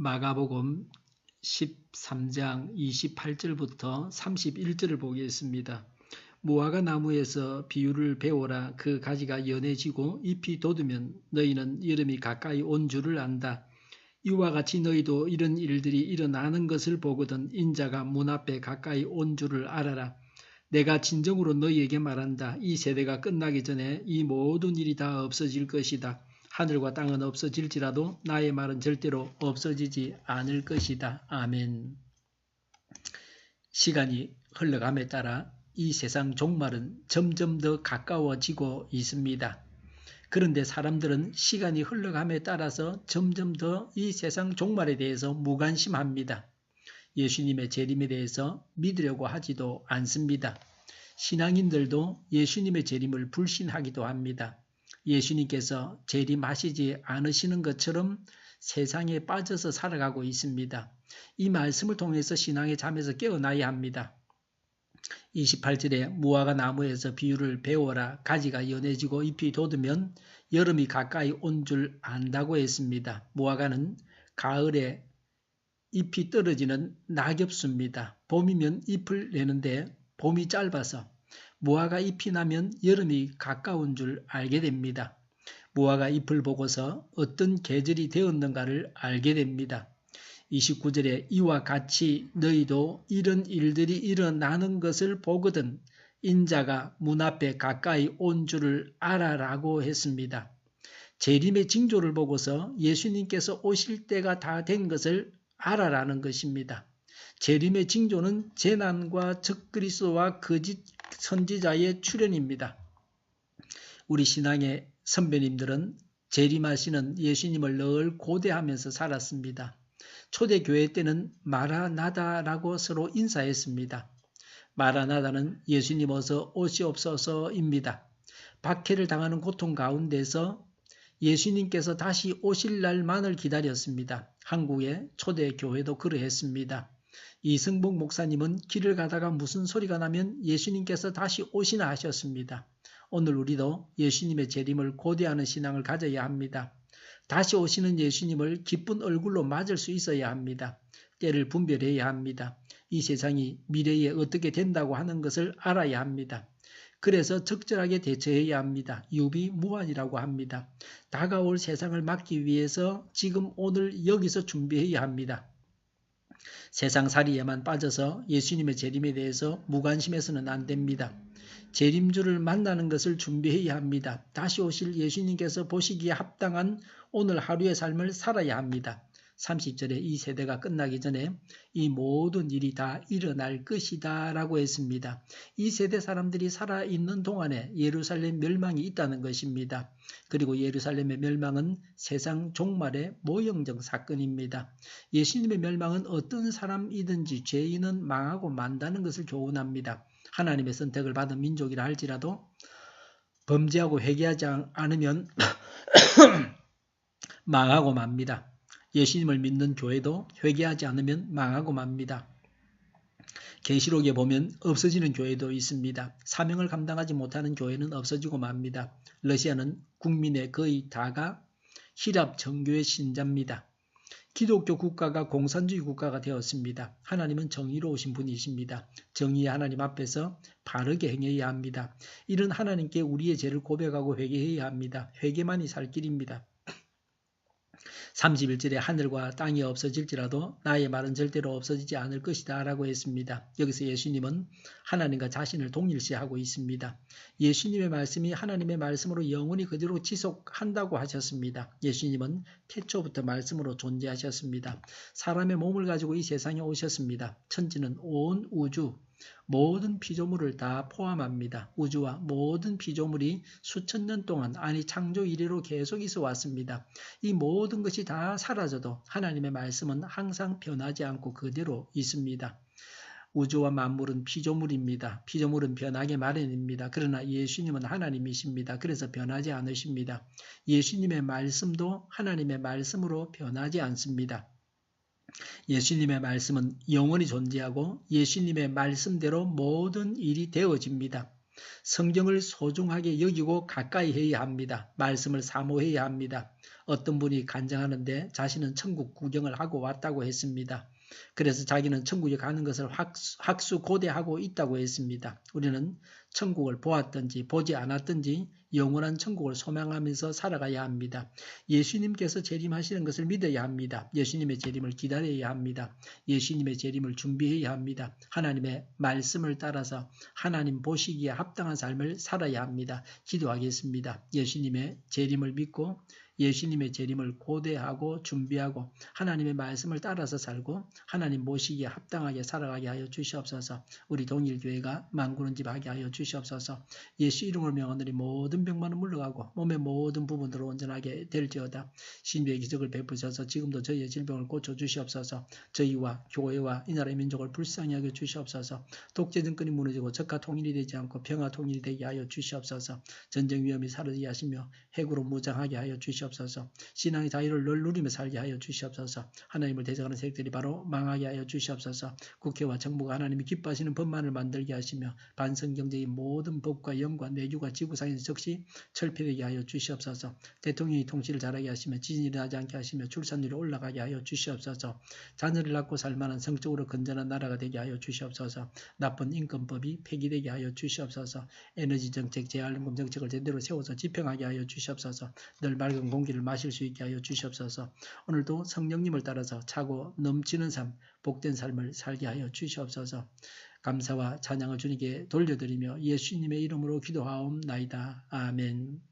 마가복음 13장 28절부터 31절을 보겠습니다. 무화과 나무에서 비유를 배워라. 그 가지가 연해지고 잎이 돋으면 너희는 여름이 가까이 온 줄을 안다. 이와 같이 너희도 이런 일들이 일어나는 것을 보거든 인자가 문 앞에 가까이 온 줄을 알아라. 내가 진정으로 너희에게 말한다. 이 세대가 끝나기 전에 이 모든 일이 다 없어질 것이다. 하늘과 땅은 없어질지라도 나의 말은 절대로 없어지지 않을 것이다. 아멘. 시간이 흘러감에 따라 이 세상 종말은 점점 더 가까워지고 있습니다. 그런데 사람들은 시간이 흘러감에 따라서 점점 더 이 세상 종말에 대해서 무관심합니다. 예수님의 재림에 대해서 믿으려고 하지도 않습니다. 신앙인들도 예수님의 재림을 불신하기도 합니다. 예수님께서 재림하시지 않으시는 것처럼 세상에 빠져서 살아가고 있습니다. 이 말씀을 통해서 신앙의 잠에서 깨어나야 합니다. 28절에 무화과 나무에서 비유를 배워라. 가지가 연해지고 잎이 돋으면 여름이 가까이 온 줄 안다고 했습니다. 무화과는 가을에 잎이 떨어지는 낙엽수입니다. 봄이면 잎을 내는데 봄이 짧아서 무화과 잎이 나면 여름이 가까운 줄 알게 됩니다. 무화과 잎을 보고서 어떤 계절이 되었는가를 알게 됩니다. 29절에 이와 같이 너희도 이런 일들이 일어나는 것을 보거든 인자가 문 앞에 가까이 온 줄을 알아라고 했습니다. 재림의 징조를 보고서 예수님께서 오실 때가 다 된 것을 알아라는 것입니다. 재림의 징조는 재난과 적그리스도와 거짓 선지자의 출현입니다. 우리 신앙의 선배님들은 재림하시는 예수님을 늘 고대하면서 살았습니다. 초대교회 때는 마라나다라고 서로 인사했습니다. 마라나다는 예수님 어서 오시옵소서입니다. 박해를 당하는 고통 가운데서 예수님께서 다시 오실 날만을 기다렸습니다. 한국의 초대교회도 그러했습니다. 이승복 목사님은 길을 가다가 무슨 소리가 나면 예수님께서 다시 오시나 하셨습니다. 오늘 우리도 예수님의 재림을 고대하는 신앙을 가져야 합니다. 다시 오시는 예수님을 기쁜 얼굴로 맞을 수 있어야 합니다. 때를 분별해야 합니다. 이 세상이 미래에 어떻게 된다고 하는 것을 알아야 합니다. 그래서 적절하게 대처해야 합니다. 유비무환이라고 합니다. 다가올 세상을 막기 위해서 지금 오늘 여기서 준비해야 합니다. 세상살이에만 빠져서 예수님의 재림에 대해서 무관심해서는 안 됩니다. 재림주를 만나는 것을 준비해야 합니다. 다시 오실 예수님께서 보시기에 합당한 오늘 하루의 삶을 살아야 합니다. 30절에 이 세대가 끝나기 전에 이 모든 일이 다 일어날 것이다 라고 했습니다. 이 세대 사람들이 살아있는 동안에 예루살렘 멸망이 있다는 것입니다. 그리고 예루살렘의 멸망은 세상 종말의 모형적 사건입니다. 예수님의 멸망은 어떤 사람이든지 죄인은 망하고 만다는 것을 교훈합니다. 하나님의 선택을 받은 민족이라 할지라도 범죄하고 회개하지 않으면 망하고 맙니다. 예수님을 믿는 교회도 회개하지 않으면 망하고 맙니다. 계시록에 보면 없어지는 교회도 있습니다. 사명을 감당하지 못하는 교회는 없어지고 맙니다. 러시아는 국민의 거의 다가 히랍 정교의 신자입니다. 기독교 국가가 공산주의 국가가 되었습니다. 하나님은 정의로우신 분이십니다. 정의의 하나님 앞에서 바르게 행해야 합니다. 이런 하나님께 우리의 죄를 고백하고 회개해야 합니다. 회개만이 살 길입니다. 31절에 하늘과 땅이 없어질지라도 나의 말은 절대로 없어지지 않을 것이다 라고 했습니다. 여기서 예수님은 하나님과 자신을 동일시하고 있습니다. 예수님의 말씀이 하나님의 말씀으로 영원히 그대로 지속한다고 하셨습니다. 예수님은 태초부터 말씀으로 존재하셨습니다. 사람의 몸을 가지고 이 세상에 오셨습니다. 천지는 온 우주 모든 피조물을 다 포함합니다. 우주와 모든 피조물이 수천 년 동안 아니 창조 이래로 계속 있어 왔습니다. 이 모든 것이 다 사라져도 하나님의 말씀은 항상 변하지 않고 그대로 있습니다. 우주와 만물은 피조물입니다. 피조물은 변하게 마련입니다. 그러나 예수님은 하나님이십니다. 그래서 변하지 않으십니다. 예수님의 말씀도 하나님의 말씀으로 변하지 않습니다. 예수님의 말씀은 영원히 존재하고 예수님의 말씀대로 모든 일이 되어집니다. 성경을 소중하게 여기고 가까이 해야 합니다. 말씀을 사모해야 합니다. 어떤 분이 간증하는데 자신은 천국 구경을 하고 왔다고 했습니다. 그래서 자기는 천국에 가는 것을 확수고대하고 있다고 했습니다. 우리는 천국을 보았든지 보지 않았든지 영원한 천국을 소망하면서 살아가야 합니다. 예수님께서 재림하시는 것을 믿어야 합니다. 예수님의 재림을 기다려야 합니다. 예수님의 재림을 준비해야 합니다. 하나님의 말씀을 따라서 하나님 보시기에 합당한 삶을 살아야 합니다. 기도하겠습니다. 예수님의 재림을 믿고 예수님의 재림을 고대하고 준비하고 하나님의 말씀을 따라서 살고 하나님 모시기에 합당하게 살아가게 하여 주시옵소서. 우리 동일교회가 만구는 집 하게 하여 주시옵소서. 예수 이름을 명하노니 모든 병만은 물러가고 몸의 모든 부분들을 온전하게 될지어다. 신비의 기적을 베푸셔서 지금도 저희의 질병을 고쳐주시옵소서. 저희와 교회와 이 나라의 민족을 불쌍히 하게 주시옵소서. 독재 정권이 무너지고 적화 통일이 되지 않고 평화 통일이 되게 하여 주시옵소서. 전쟁 위험이 사라지게 하시며 핵으로 무장하게 하여 주시옵소서. 신앙의 자유를 늘 누리며 살게 하여 주시옵소서. 하나님을 대적하는 세력들이 바로 망하게 하여 주시옵소서. 국회와 정부가 하나님이 기뻐하시는 법만을 만들게 하시며 반성경제의 모든 법과 영과 내주가 지구상에서 즉시 철폐되게 하여 주시옵소서. 대통령이 통치를 잘하게 하시며 지진이 일어나지 않게 하시며 출산율이 올라가게 하여 주시옵소서. 자녀를 낳고 살만한 성적으로 건전한 나라가 되게 하여 주시옵소서. 나쁜 인권법이 폐기되게 하여 주시옵소서. 에너지 정책, 재활용금 정책을 제대로 세워서 집행하게 하여 주시옵소서. 늘 맑은 공기를 마실 수 있게 하여 주시옵소서. 오늘도 성령님을 따라서 차고 넘치는 삶, 복된 삶을 살게 하여 주시옵소서. 감사와 찬양을 주님께 돌려드리며 예수님의 이름으로 기도하옵나이다. 아멘.